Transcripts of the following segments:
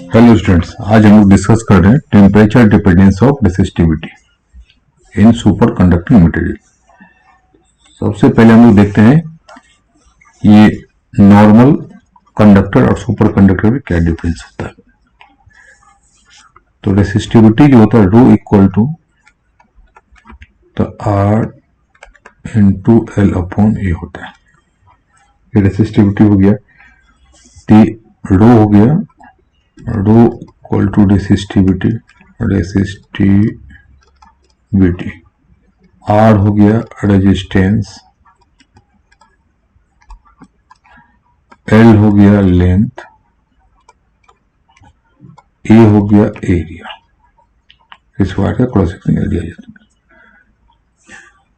Hello students, आज हम लोग डिस्कस कर रहे हैं temperature dependence of resistivity in super conducting material. सबसे पहले हम लोग देखते हैं ये नॉर्मल कंडक्टर और सुपर कंडक्टर में क्या डिफरेंस होता है। तो रेसिस्टिविटी जो होता है rho equal to R into L upon A होता है। ये रेसिस्टिविटी हो गया, रो हो गया, rho equal to resistivity, R हो गया रेजिस्टेंस, एल हो गया लेंथ, ए हो गया एरिया। इस वायर का क्रॉस सेक्शन एरिया।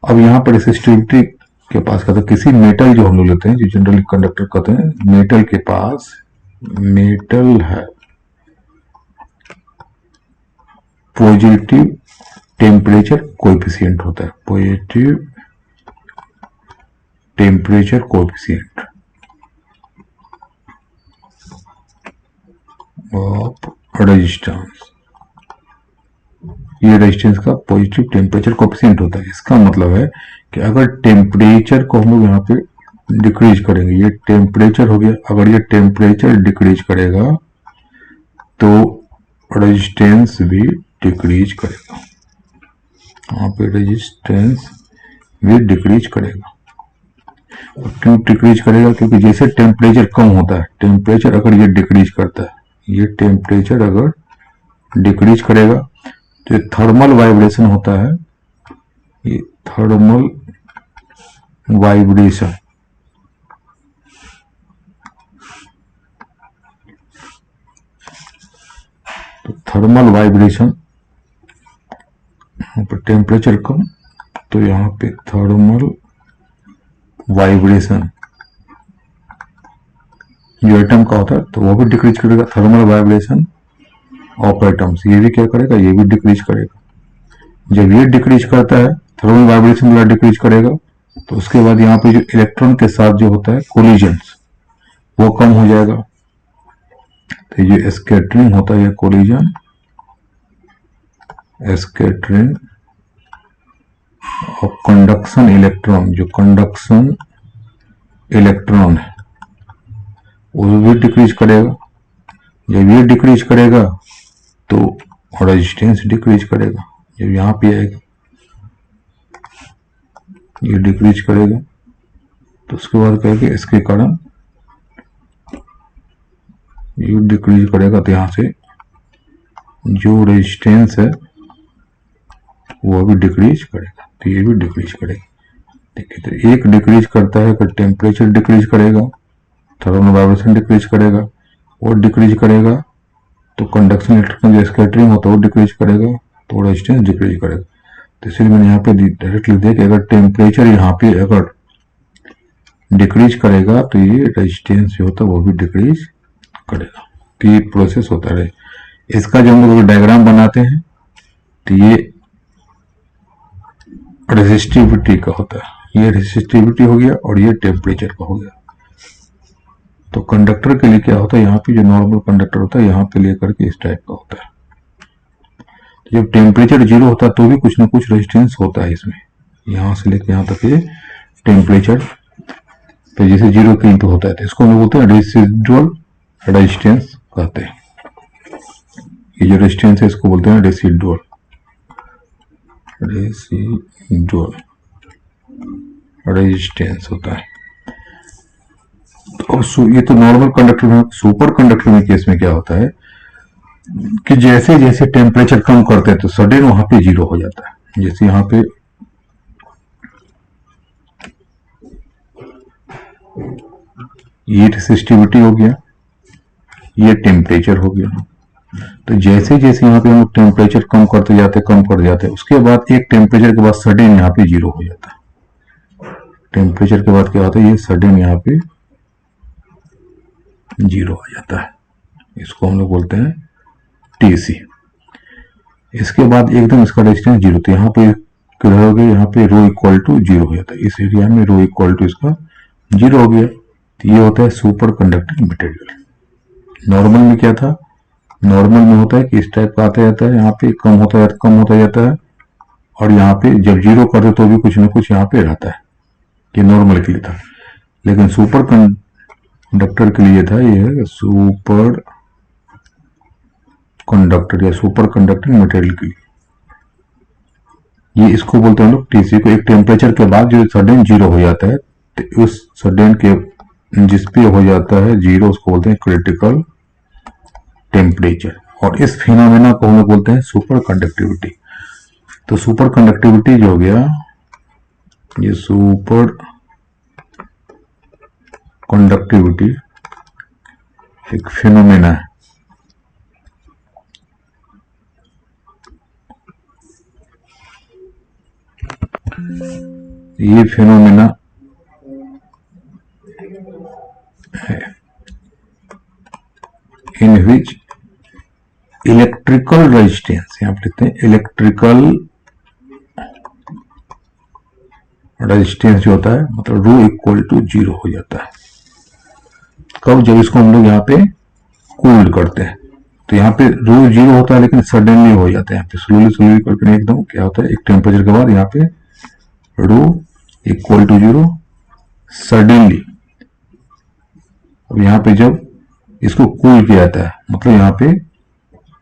अब यहाँ पर रेसिस्टिविटी के पास कहते हैं किसी मेटल जो हम लोग लेते हैं, जो जनरली कंडक्टर कहते हैं, मेटल के पास मेटल है पॉजिटिव टेम्परेचर कोएफिशिएंट होता है, positive temperature coefficient of resistance. ये रेजिस्टेंस का पॉजिटिव टेम्परेचर कोएफिशिएंट होता है। इसका मतलब है कि अगर टेम्परेचर को हम लोग यहाँ पे डिक्रीज करेंगे, ये टेम्परेचर हो गया, अगर ये टेम्परेचर डिक्रीज करेगा तो रेजिस्टेंस भी डिक्रीज करेगा। यहाँ पे रेजिस्टेंस भी डिक्रीज करेगा। और क्यों डिक्रीज करेगा? क्योंकि जैसे टेम्परेचर कम होता है, टेम्परेचर अगर ये डिक्रीज करता है, ये टेम्परेचर अगर डिक्रीज करेगा तो ये थर्मल वाइब्रेशन होता है, ये थर्मल वाइब्रेशन, तो थर्मल वाइब्रेशन, यहाँ पर टेम्परेचर कम तो यहाँ पे थर्मल वाइब्रेशन जो एटम का होता है तो वो भी डिक्रीज करेगा। थर्मल वाइब्रेशन ऑफ एटम्स, ये भी क्या करेगा, ये भी डिक्रीज करेगा। जब ये डिक्रीज करता है, थर्मल वाइब्रेशन वाला डिक्रीज करेगा, तो उसके बाद यहाँ पे जो इलेक्ट्रॉन के साथ जो होता है कोलिजन्स, वो कम हो जाएगा। तो ये स्कैटरिंग होता है, ये कोलिजन स्कैटरिंग और कंडक्शन इलेक्ट्रॉन, जो कंडक्शन इलेक्ट्रॉन है वो भी डिक्रीज करेगा। जब ये डिक्रीज करेगा तो रेजिस्टेंस डिक्रीज करेगा। जब यहाँ पे आएगा ये डिक्रीज करेगा, तो उसके बाद कहेंगे इसके कारण ये डिक्रीज करेगा, तो यहाँ से जो रेजिस्टेंस है वो भी डिक्रीज करेगा, तो ये भी डिक्रीज करेगा। ठीक है, तो एक डिक्रीज करता है अगर टेम्परेचर डिक्रीज करेगा, थर्मल वाइब्रेशन डिक्रीज करेगा, वो डिक्रीज करेगा, तो कंडक्शन इलेक्ट्रॉन जो स्कैटरिंग होता है वो डिक्रीज करेगा, तो रेजिस्टेंस डिक्रीज करेगा। तो इसलिए मैंने यहाँ पे डायरेक्ट लिख दिया कि अगर टेम्परेचर यहाँ पे अगर डिक्रीज करेगा तो ये रेजिस्टेंस जो होता है वो भी डिक्रीज करेगा। तो ये प्रोसेस होता है। इसका जो हम लोग डायग्राम बनाते हैं तो ये रेसिस्टिविटी का होता है, ये रेसिस्टिविटी हो गया और ये टेम्परेचर का हो गया। तो कंडक्टर के लिए क्या होता है, यहाँ पे जो नॉर्मल कंडक्टर होता है यहाँ पे लेकर के इस टाइप का होता है। तो जब टेम्परेचर जीरो होता है तो भी कुछ ना कुछ रेजिस्टेंस होता है इसमें, यहाँ से लेकर यहाँ तक ये टेम्परेचर तो जैसे जीरो के पे होता है, तो इसको हम लोग बोलते हैं रेसिडुअल रेजिस्टेंस कहते हैं। ये जो रेजिस्टेंस है इसको बोलते हैं रेसिडुअल रेजिस्टेंस होता है। तो ये तो नॉर्मल कंडक्टर में। सुपर कंडक्टर में केस में क्या होता है कि जैसे जैसे टेम्परेचर कम करते हैं तो सडन वहां पे जीरो हो जाता है। जैसे यहाँ पे ये रेसिस्टिविटी हो गया, ये टेम्परेचर हो गया। तो जैसे जैसे यहाँ पे हम लोग टेम्परेचर कम करते जाते, उसके बाद एक टेम्परेचर के बाद सडन यहाँ पे जीरो हो जाता है। टेम्परेचर के बाद क्या होता है, ये सडन यहाँ पे जीरो आ जाता है। इसको हम लोग बोलते हैं टीसी। इसके बाद एकदम इसका रेजिस्टेंस जीरो, तो यहाँ पे किधर हो गया, यहाँ पे रो इक्वल टू जीरो हो जाता है। इस एरिया में रो इक्वल टू इसका जीरो हो गया। तो ये होता है सुपर कंडक्टिंग मटेरियल। नॉर्मल में क्या था नॉर्मल में होता है कि इस टाइप का आता जाता है, यहाँ पे कम होता जाता है, और यहाँ पे जब जीरो करते तो भी कुछ ना कुछ यहाँ पे रहता है। ये नॉर्मल के लिए था, लेकिन सुपर कंडक्टर के लिए था ये सुपर कंडक्टर या सुपर कंडक्टिंग मटेरियल के लिए। ये इसको बोलते हैं लोग टीसी को। एक टेम्परेचर के बाद जो सडन जीरो हो जाता है, तो उस सडन के जिसपे हो जाता है जीरो, उसको बोलते हैं क्रिटिकल टेम्परेचर। और इस फिनोमेना को हम लोग बोलते हैं सुपर कंडक्टिविटी। तो सुपर कंडक्टिविटी जो हो गया, ये सुपर कंडक्टिविटी एक फिनोमेना है। ये फिनोमेना है इन विच इलेक्ट्रिकल रेजिस्टेंस, यहां पर लिखते हैं इलेक्ट्रिकल रेजिस्टेंस जो होता है, मतलब रो इक्वल टू जीरो हो जाता है। कब? जब इसको हम लोग यहाँ पे कूल्ड करते हैं। तो यहाँ पे रो जीरो होता है, लेकिन सडनली हो जाता है। यहाँ पे स्लोली करके एकदम क्या होता है, एक टेम्परेचर के बाद यहाँ पे रो इक्वल टू जीरो सडनली। अब यहाँ पे जब इसको कूल किया जाता है, मतलब यहाँ पे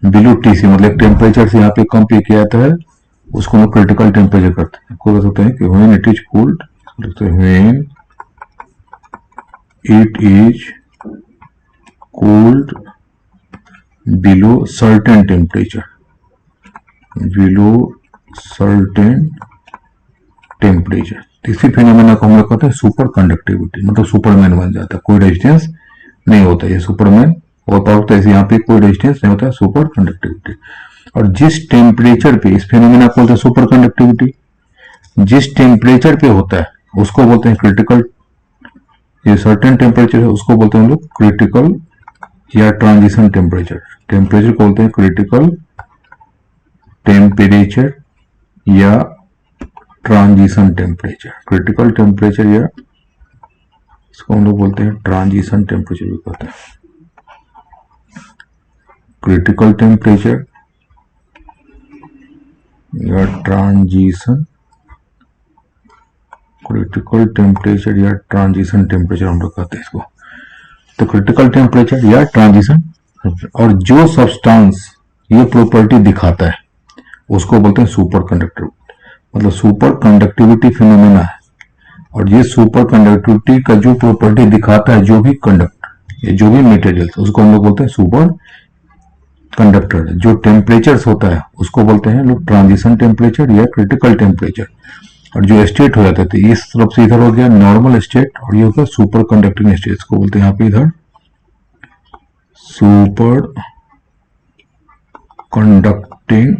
बिलो टीसी, मतलब टेम्परेचर से यहाँ पे कम पे किया जाता है, उसको हम क्रिटिकल टेम्परेचर करते हैं। को सकते हैं कि when it is cooled, when it is cooled below certain temperature, below certain temperature. इसी फिनोमेना को हम लोग कहते हैं सुपर कंडक्टिविटी, मतलब सुपरमैन बन जाता है, कोई रेजिस्टेंस नहीं होता। ये सुपरमैन होता होता है, यहाँ पे कोई रेजिस्टेंस नहीं होता, सुपर कंडक्टिविटी। और जिस टेम्परेचर पे, इस फिनोमेना को बोलते हैं सुपर कंडक्टिविटी, जिस टेम्परेचर पे होता है उसको बोलते हैं क्रिटिकल। ये सर्टेन टेम्परेचर है, उसको बोलते हैं हम लोग क्रिटिकल या ट्रांजिशन टेम्परेचर। टेम्परेचर को बोलते हैं क्रिटिकल टेम्परेचर या ट्रांजिशन टेम्परेचर। क्रिटिकल टेम्परेचर या इसको हम लोग बोलते हैं ट्रांजिशन टेम्परेचर भी कहते हैं। क्रिटिकल टेम्परेचर या ट्रांजिशन, क्रिटिकल टेम्परेचर या ट्रांजिशन टेम्परेचर हम लोग कहते हैं इसको। तो क्रिटिकल टेम्परेचर या ट्रांजिशन, और जो सब्सटेंस ये प्रॉपर्टी दिखाता है उसको बोलते हैं सुपर कंडक्टिविटी, मतलब सुपर कंडक्टिविटी फिनोमेना है। और ये सुपर कंडक्टिविटी का जो प्रॉपर्टी दिखाता है, जो भी कंडक्टर, जो भी मटेरियल, उसको हम लोग बोलते हैं सुपर कंडक्टर। जो टेम्परेचर होता है उसको बोलते हैं लोग ट्रांजिशन टेम्परेचर या क्रिटिकल टेम्परेचर। और जो स्टेट हो जाते थे, इस तरफ से इधर हो गया नॉर्मल स्टेट, और ये होगा सुपर कंडक्टिंग स्टेट, इसको बोलते हैं यहाँ पे इधर सुपर कंडक्टिंग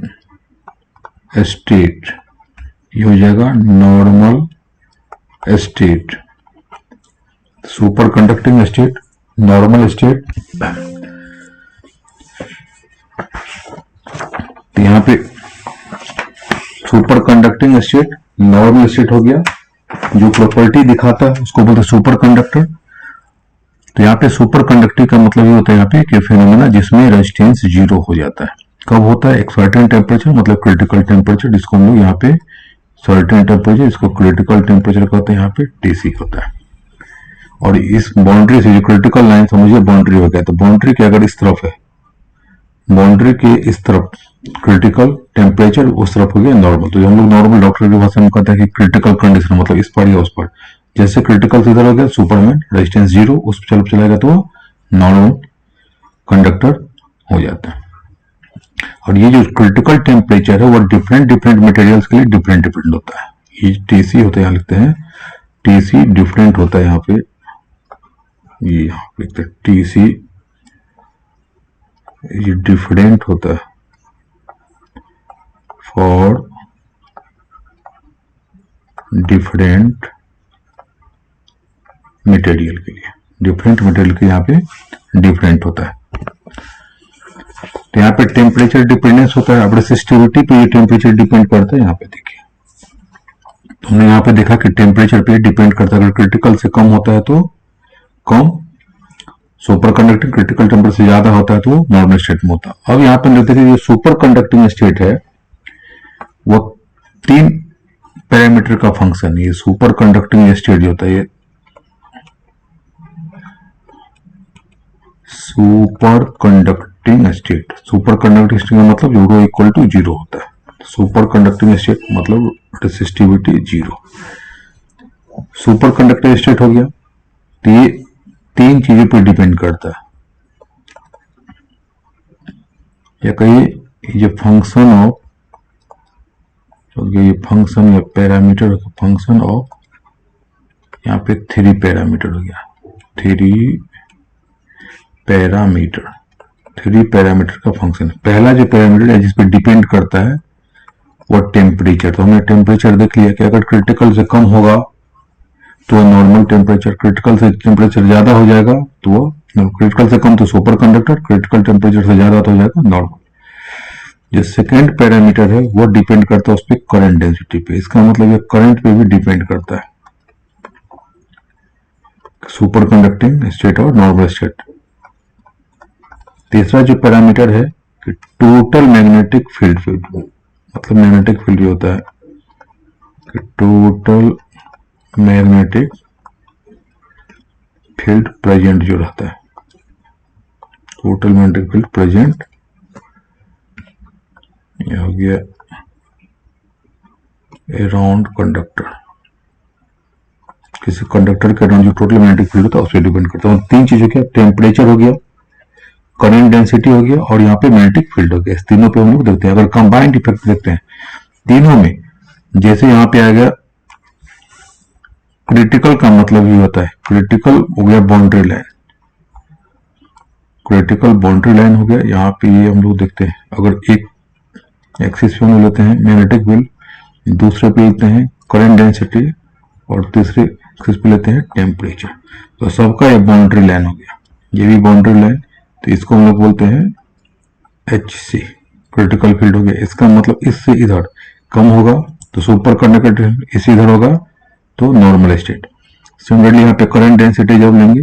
स्टेट, ये हो जाएगा normal state. Super conducting state, normal state. तो यहाँ पे super conducting state, normal state हो गया। जो प्रॉपर्टी दिखाता है उसको बोलते हैं सुपर कंडक्टर। तो यहाँ पे सुपर कंडक्टिंग का मतलब ये होता है यहाँ पे कि फिनोमेना जिसमें रेजिस्टेंस जीरो हो जाता है। कब होता है? एक सर्टेन टेम्परेचर, मतलब क्रिटिकल टेम्परेचर, जिसको हम लोग यहाँ पे सर्टेन टेम्परेचर, इसको क्रिटिकल टेम्परेचर कहते हैं, यहाँ पे टीसी होता है। और इस बाउंड्री से जो क्रिटिकल लाइन समझिए बाउंड्री हो गया, तो बाउंड्री के अगर इस तरफ है, बाउंड्री के इस तरफ क्रिटिकल टेम्परेचर, उस तरफ हो गया नॉर्मल। तो हम लोग नॉर्मल डॉक्टर की भाषा में कहते हैं कि क्रिटिकल कंडीशन, मतलब इस पर या उस पर। जैसे क्रिटिकल से इधर हो गया सुपरमैन, रेजिस्टेंस जीरो, उस पर चलेगा तो नॉर्मल कंडक्टर हो जाता है। और ये जो क्रिटिकल टेम्परेचर है वो डिफरेंट मटेरियल्स के लिए डिफरेंट होता है। ये टीसी होता है, यहाँ लिखते हैं टीसी डिफरेंट होता है। यहाँ पे ये यहाँ लिखते हैं टीसी, ये डिफरेंट होता है फॉर डिफरेंट मटेरियल के लिए, डिफरेंट मटेरियल के यहाँ पे डिफरेंट होता है। तो यहाँ पे टेम्परेचर डिपेंडेंस होता है, अब रेसिस्टिविटी पे ये टेम्परेचर डिपेंड करता है। यहाँ पे देखिए, हमने यहाँ पे देखा कि टेम्परेचर पे डिपेंड करता है। अगर क्रिटिकल से कम होता है तो कम, सुपर कंडक्टिंग क्रिटिकल टेम्परेचर से ज्यादा होता है तो वो नॉर्मल स्टेट में होता है। अब यहाँ पे लेते हैं जो सुपर कंडक्टिंग स्टेट है वो 3 पैरामीटर का फंक्शन। ये सुपर कंडक्टिंग स्टेट जो होता है, ये super conducting state, super conducting state का मतलब जो रो इक्वल टू 0 होता है। सुपर कंडक्टिंग स्टेट मतलब रेसिस्टिविटी 0। सुपर कंडक्टिंग स्टेट हो गया तो ये 3 चीजों पर डिपेंड करता है, या कहिए ये फंक्शन ऑफ, ये फंक्शन या पैरामीटर फंक्शन ऑफ, यहाँ पे 3 पैरामीटर हो गया, 3 पैरामीटर का फंक्शन। पहला जो पैरामीटर है जिस पे डिपेंड करता है वो टेम्परेचर। तो हमने टेम्परेचर देख लिया कि अगर क्रिटिकल से कम होगा तो नॉर्मल टेम्परेचर, क्रिटिकल से टेम्परेचर ज्यादा हो जाएगा तो वो, क्रिटिकल से कम तो सुपर कंडक्टर, क्रिटिकल टेम्परेचर से ज्यादा तो हो जाएगा नॉर्मल। जो सेकेंड पैरामीटर है वो डिपेंड करता है उस पर करंट डेंसिटी पे। इसका मतलब ये करंट पे भी डिपेंड करता है, सुपर कंडक्टिंग स्टेट और नॉर्मल स्टेट। तीसरा जो पैरामीटर है कि टोटल मैग्नेटिक फील्ड, मतलब मैग्नेटिक फील्ड जो होता है कि टोटल मैग्नेटिक फील्ड प्रेजेंट जो रहता है, टोटल मैग्नेटिक फील्ड प्रेजेंट, ये हो गया अराउंड कंडक्टर। किसी कंडक्टर के अराउंड जो टोटल मैग्नेटिक फील्ड होता है उस पर डिपेंड करता है। 3 चीजों क्या, टेम्परेचर हो गया, करंट डेंसिटी हो गया और यहाँ पे मैग्नेटिक फील्ड हो गया। इस तीनों पे हम लोग देखते हैं। अगर कंबाइंड इफेक्ट देखते हैं तीनों में, जैसे यहाँ पे आ गया क्रिटिकल का मतलब ये होता है, क्रिटिकल हो गया boundary line, critical boundary line हो गया। यहाँ पे ये हम लोग देखते हैं, अगर एक एक्सिस पे हम लेते हैं मैग्नेटिक फील्ड, दूसरे पे लेते हैं करंट डेंसिटी और तीसरे एक्सिस पे लेते हैं टेम्परेचर। तो सबका ये बाउंड्री लाइन हो गया, ये भी बाउंड्री लाइन, तो इसको हम लोग बोलते हैं HC, क्रिटिकल फील्ड हो गया। इसका मतलब इससे इधर कम होगा तो सुपर कंडक्टर, इसी इधर होगा तो नॉर्मल स्टेट। सिमिलरली यहाँ पे करंट डेंसिटी जब लेंगे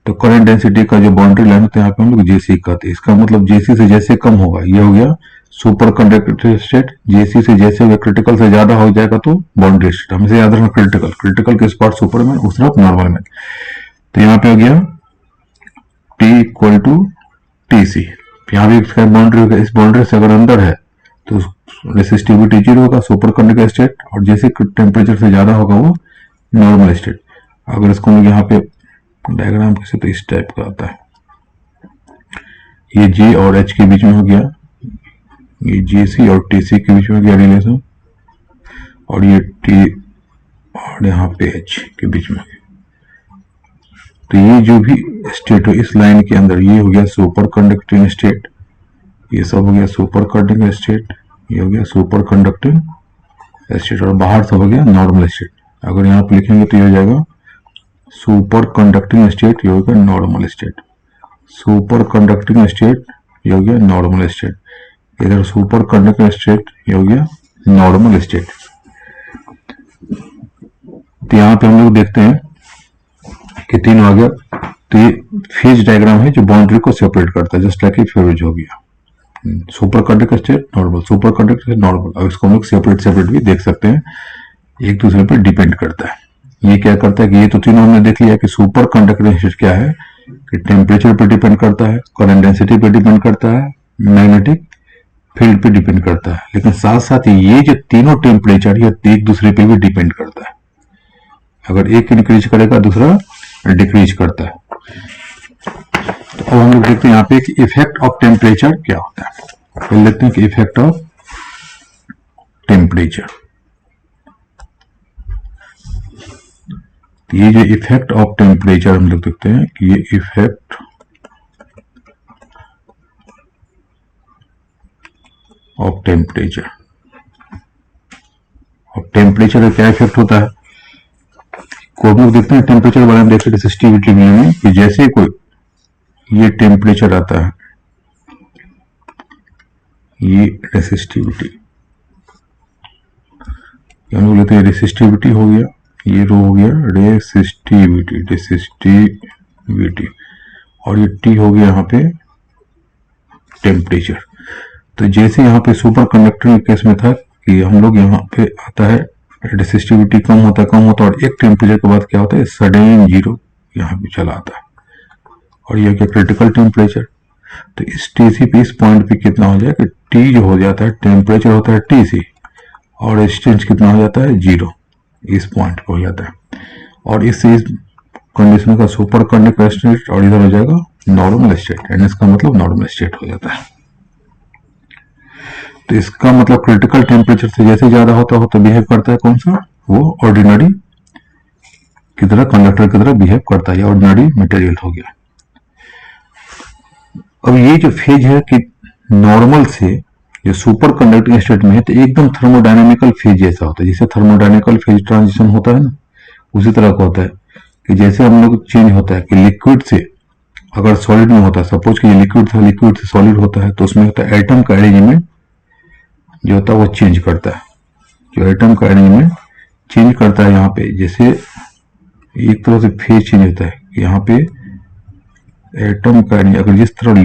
तो करंट डेंसिटी का जो बाउंड्री लाइन होता है यहाँ पे हम लोग JC कहते हैं। इसका मतलब JC से जैसे कम होगा ये हो गया सुपर कंडक्टिव स्टेट, JC से जैसे क्रिटिकल से ज्यादा हो जाएगा तो बाउंड्री स्टेट। हमेशा याद रखना क्रिटिकल, क्रिटिकल के स्पॉट सुपर में, उस तरफ नॉर्मल में। तो यहाँ पे हो गया T इक्वल टू TC। यहाँ भी इसका बाउंड्री होगा, इस बाउंड्री से अगर अंदर है तो रेसिस्टिविटी 0 होगा, सुपर कंडक्टिव स्टेट, और जैसे टेम्परेचर से ज्यादा होगा वो नॉर्मल स्टेट। अगर इसको हम यहाँ पे डायग्राम कैसे, तो इस टाइप का आता है, ये J और H के बीच में हो गया, ये JC और TC के बीच में हो गया रिलेशन, और ये T और यहाँ पे H के बीच में हो गया। तो ये जो भी स्टेट हो इस लाइन के अंदर, ये हो गया सुपर कंडक्टिंग स्टेट, ये सब हो गया सुपर कंडक्टिंग स्टेट, ये हो गया सुपर कंडक्टिंग स्टेट, और बाहर से हो गया नॉर्मल स्टेट। अगर यहाँ पे लिखेंगे तो ये हो जाएगा सुपर कंडक्टिंग स्टेट, ये हो गया normal state, super conducting state, ये हो गया नॉर्मल स्टेट, इधर सुपर कंडक्टिंग स्टेट, ये हो गया नॉर्मल स्टेट। तो यहाँ पे हम लोग देखते हैं कि 3 आ गया। तो ये फेज डायग्राम है जो बाउंड्री को सेपरेट करता है, जस्ट लाइक ए फेज हो गया, super conducting state normal, super conducting state normal. अब इसको हम लोग सेपरेट भी देख सकते हैं, एक दूसरे पर डिपेंड करता है। ये क्या करता है कि ये तो तीनों हमने देख लिया कि सुपर कंडक्टिंग स्टेट क्या है कि टेम्परेचर पे डिपेंड करता है, करंट डेंसिटी पे डिपेंड करता है, मैग्नेटिक फील्ड पे डिपेंड करता है। लेकिन साथ साथ ये जो तीनों टेम्परेचर ये एक दूसरे पे भी डिपेंड करता है। अगर एक इंक्रीज करेगा दूसरा डिक्रीज करता है। तो अब हम लोग देखते हैं यहाँ पे कि इफेक्ट ऑफ टेम्परेचर क्या होता है। पहले देखते हैं कि इफेक्ट ऑफ टेम्परेचर, ये जो इफेक्ट ऑफ टेम्परेचर हम लोग देखते हैं कि ये इफेक्ट ऑफ टेम्परेचर, और टेम्परेचर का क्या इफेक्ट होता है को हम लोग देखते हैं। टेम्परेचर के बारे में देखते हैं रेसिस्टिविटी में कि जैसे कोई ये टेम्परेचर आता है, ये रेसिस्टिविटी, हम लोग लेते हैं रेसिस्टिविटी हो गया, ये रो हो गया रेसिस्टिविटी, और ये T हो गया यहाँ पे टेम्परेचर। तो जैसे यहाँ पे सुपर कंडक्टर के केस में था कि हम लोग यहाँ पे आता है रेसिस्टिविटी कम होता है और एक टेम्परेचर के बाद क्या होता है सडन जीरो यहाँ पे चला आता है, और यह क्या क्रिटिकल टेम्परेचर। तो इस टीसी पे इस पॉइंट पे कितना हो जाएगा, टी जो हो जाता है टेम्परेचर होता है टीसी और रेजिस्टेंस कितना हो जाता है जीरो, इस पॉइंट पे हो जाता है। और इस कंडीशन का सुपर कंडक्टर स्टेट और इधर हो जाएगा नॉर्मल स्टेट, एंड इसका मतलब नॉर्मल स्टेट हो जाता है। तो इसका मतलब क्रिटिकल टेम्परेचर से जैसे ज्यादा होता हो तो बिहेव करता है कौन सा, वो ऑर्डिनरी की तरह कंडक्टर की तरह बिहेव करता है, ऑर्डिनरी मटेरियल हो गया। अब ये जो फेज है कि नॉर्मल से जो सुपर कंडक्टिंग स्टेट में है तो एकदम थर्मोडायनेमिकल फेज जैसा होता है, जैसे थर्मोडायनेमिकल फेज ट्रांजिशन होता है ना, उसी तरह का होता है कि जैसे हम लोग चेंज होता है कि लिक्विड से अगर सॉलिड में होता है, सपोज कि ये लिक्विड था, लिक्विड से सॉलिड होता है, तो उसमें होता है एटम का अरेंजमेंट जो होता है वो चेंज करता है, जो एटम का अरेंजमेंट चेंज करता है। यहाँ पे जैसे एक तरह से फेज चेंज होता है, यहाँ पे एटम का अगर जिस तरह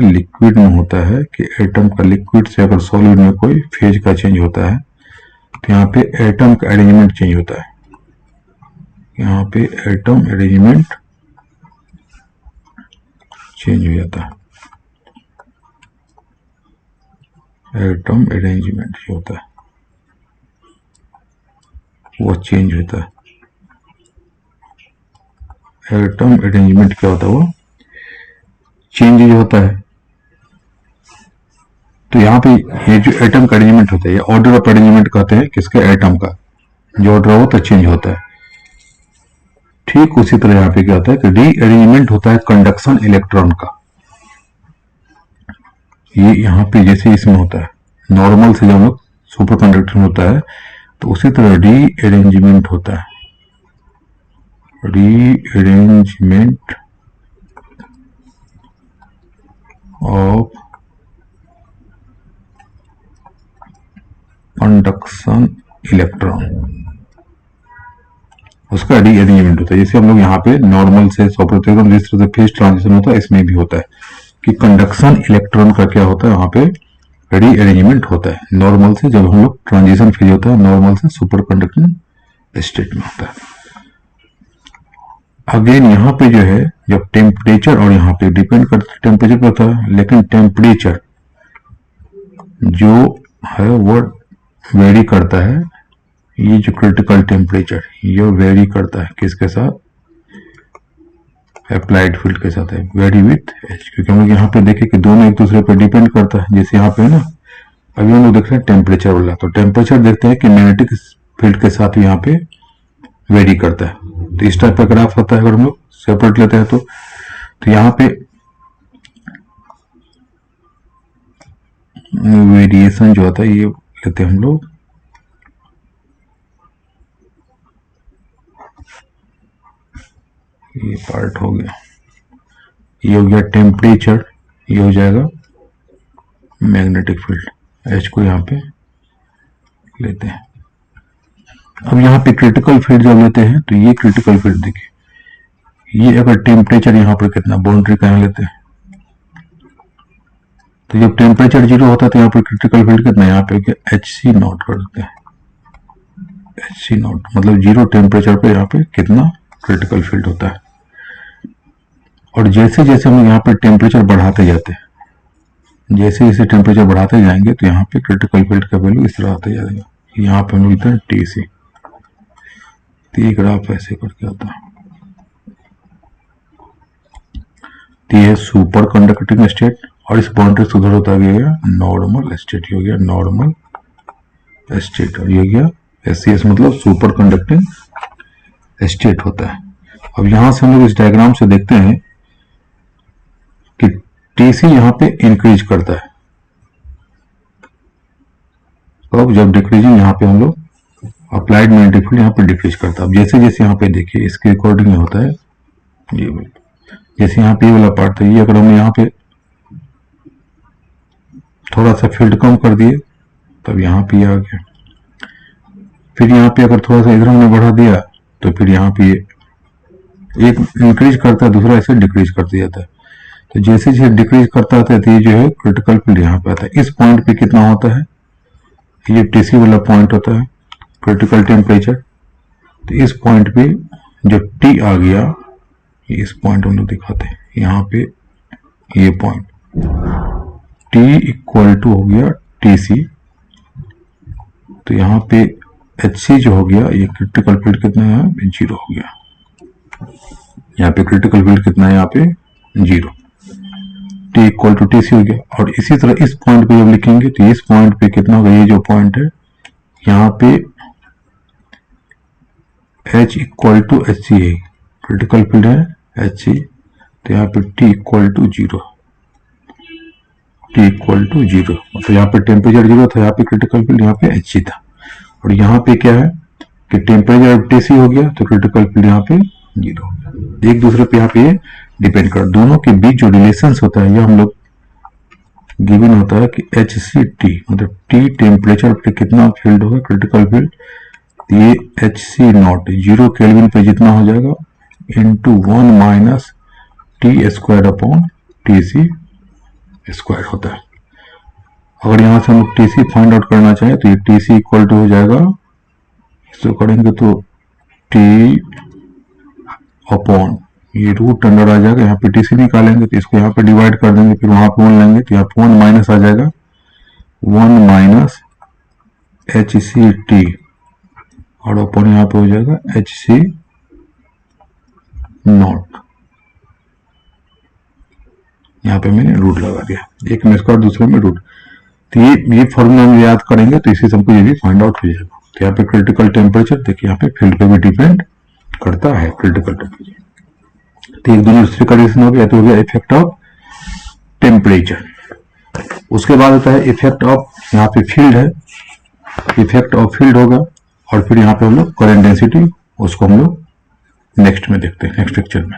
लिक्विड में होता है कि एटम का लिक्विड से अगर सॉलिड में कोई फेज का चेंज होता है तो यहाँ पे एटम का अरेंजमेंट चेंज होता है, यहाँ पे एटम अरेंजमेंट चेंज हो जाता है, एटम अरेंजमेंट जो होता है वो चेंज होता है। एटम अरेंजमेंट क्या होता है, वो चेंज जो होता है। तो यहाँ पे ये जो एटम का अरेंजमेंट होता है ये ऑर्डर ऑफ अरेंजमेंट कहते हैं किसके, एटम का जो ऑर्डर होता है चेंज होता है। ठीक उसी तरह यहाँ पे क्या होता है कि रीअरेंजमेंट होता है कंडक्शन इलेक्ट्रॉन का, ये यहाँ पे जैसे इसमें होता है नॉर्मल से जब लोग सुपर कंडक्टर होता है तो उसी तरह रीअरेंजमेंट होता है, रीअरेंजमेंट ऑफ कंडक्शन इलेक्ट्रॉन, उसका रीअरेंजमेंट होता है। जैसे हम लोग यहाँ पे नॉर्मल से सुपर जिस तरह से फेज ट्रांजिशन होता है इसमें भी होता है कि कंडक्शन इलेक्ट्रॉन का क्या होता है, वहां पे रीअरेंजमेंट होता है। नॉर्मल से जब हम लोग ट्रांजिशन फेज होता है नॉर्मल से सुपर कंडक्टिंग स्टेट में होता है। अगेन यहाँ पे जो है जब टेम्परेचर और यहाँ पे डिपेंड करता है टेम्परेचर पर होता है, लेकिन टेम्परेचर जो है वो वेरी करता है, ये जो क्रिटिकल टेम्परेचर ये वेरी करता है किसके साथ, अप्लाइड फील्ड के साथ है, वेरी विथ एच, क्योंकि हम लोग यहाँ पे देखें कि दोनों एक दूसरे पर डिपेंड करता है। जैसे यहाँ पे है ना, अभी हम लोग देख रहे हैं टेम्परेचर वाला, तो टेम्परेचर देखते हैं कि मैग्नेटिक फील्ड के साथ यहाँ पे वेरी करता है। तो इस टाइप का ग्राफ होता है अगर हम लोग सेपरेट लेते हैं तो यहाँ पे वेरिएशन जो होता है ये लेते हैं हम लोग, ये पार्ट हो गया, ये हो गया टेम्परेचर, ये हो जाएगा मैग्नेटिक फील्ड, एच को यहाँ पे लेते हैं। अब यहाँ पे क्रिटिकल फील्ड जब लेते हैं तो ये क्रिटिकल फील्ड देखिए, ये अगर टेम्परेचर यहाँ पर कितना, बाउंड्री का यहाँ लेते हैं, तो जब टेम्परेचर जीरो होता है तो यहाँ पर क्रिटिकल फील्ड कितना, यहाँ पे एच सी नॉट कर देते हैं, एच सी नॉट मतलब जीरो टेम्परेचर पे यहाँ पे कितना क्रिटिकल फील्ड होता है। और जैसे जैसे हम यहाँ पे टेम्परेचर बढ़ाते जाते हैं, जैसे जैसे टेम्परेचर बढ़ाते जाएंगे तो यहाँ पे क्रिटिकल फील्ड का वैल्यू इस तरह आता जाएगा, यहाँ पे मिलता है टी सी, ये ग्राफ ऐसे करके आता है। तो ये सुपर कंडक्टिंग स्टेट और इस बाउंड्री से उधर होता गया नॉर्मल स्टेट, हो गया नॉर्मल स्टेट, और ये हो गया एससीएस मतलब सुपर कंडक्टिंग स्टेट होता है। अब यहां से हम लोग इस डायग्राम से देखते हैं कि टीसी यहाँ पे इंक्रीज करता है, अब जब डिक्रीजिंग यहाँ पे हम लोग अप्लाइड मैग्नेटिक फील्ड यहाँ पे डिक्रीज करता है। अब जैसे जैसे यहाँ पे देखिए इसके अकॉर्डिंग होता है, ये जैसे यहाँ पे ये वाला पार्ट था, ये अगर हमने यहाँ पे थोड़ा सा फील्ड कम कर दिए तब यहाँ पे आ गया, फिर यहाँ पे अगर थोड़ा सा इधर हमने बढ़ा दिया तो तो फिर यहाँ पे एक इंक्रीज करता है, दूसरा ऐसे डिक्रीज कर दिया जाता है। तो जैसे जैसे डिक्रीज करता है तो ये जो है क्रिटिकल फील्ड यहाँ पे आता है। इस पॉइंट पे कितना होता है, ये टीसी वाला पॉइंट होता है क्रिटिकल टेम्परेचर। तो इस पॉइंट पे जो टी आ गया, इस पॉइंट हम लोग दिखाते हैं यहाँ पे, ये पॉइंट टी इक्वल टू हो गया टीसी। तो यहाँ पे एच सी जो हो गया, ये क्रिटिकल फील्ड कितना है, 0 हो गया। यहाँ पे क्रिटिकल फील्ड कितना है, यहाँ पे 0, T equal to T C हो गया। और इसी तरह इस पॉइंट पे जब लिखेंगे तो इस पॉइंट पे कितना होगा, ये जो पॉइंट है यहाँ पे H equal to H C है, क्रिटिकल फील्ड है एच सी। तो यहाँ पे T equal to 0, T equal to 0, तो यहाँ पे टेम्परेचर 0 था, यहाँ पे क्रिटिकल फील्ड यहाँ पे एच सी था। और यहाँ पे क्या है कि टेम्परेचर टी सी हो गया तो क्रिटिकल फील्ड यहाँ पे 0 हो गया। एक दूसरे पे यहाँ पे डिपेंड कर, दोनों के बीच जो रिलेशन होता है ये हम लोग गिवन होता है कि एच सी टी, मतलब टी टेम्परेचर पे कितना फील्ड होगा क्रिटिकल फील्ड, ये एच सी नॉट 0 केल्विन पे जितना हो जाएगा into 1 minus T square upon T C square होता है। अगर यहाँ से हम लोग टी सी फाइंड आउट करना चाहें तो ये टी सी इक्वल टू हो जाएगा, इसको करेंगे तो टी अपॉन ये रूट अंडर आ जाएगा, यहाँ पे टी सी निकालेंगे तो इसको यहाँ पे डिवाइड कर देंगे, फिर वहां पे 1 लेंगे तो यहाँ पे 1 माइनस आ जाएगा, 1 माइनस एच सी टी और अपॉन यहाँ पे हो जाएगा एच सी नॉट। यहाँ पे मैंने रूट लगा दिया, एक में स्क्वायर दूसरे में रूट। तो ये फॉर्मूला हम याद करेंगे तो इसी से हमको ये भी फाइंड आउट हो जाएगा। तो यहाँ पे क्रिटिकल टेम्परेचर देखिए, यहाँ पे फील्ड पे भी डिपेंड करता है क्रिटिकल टेम्परेचर। तो एक दूसरे का रिलेशन हो गया, तो हो गया इफेक्ट ऑफ टेम्परेचर। उसके बाद होता है इफेक्ट ऑफ, यहाँ पे फील्ड है, इफेक्ट ऑफ फील्ड होगा। और फिर यहाँ पे हम लोग करंट डेंसिटी, उसको हम लोग नेक्स्ट में देखते हैं, नेक्स्ट लेक्चर में।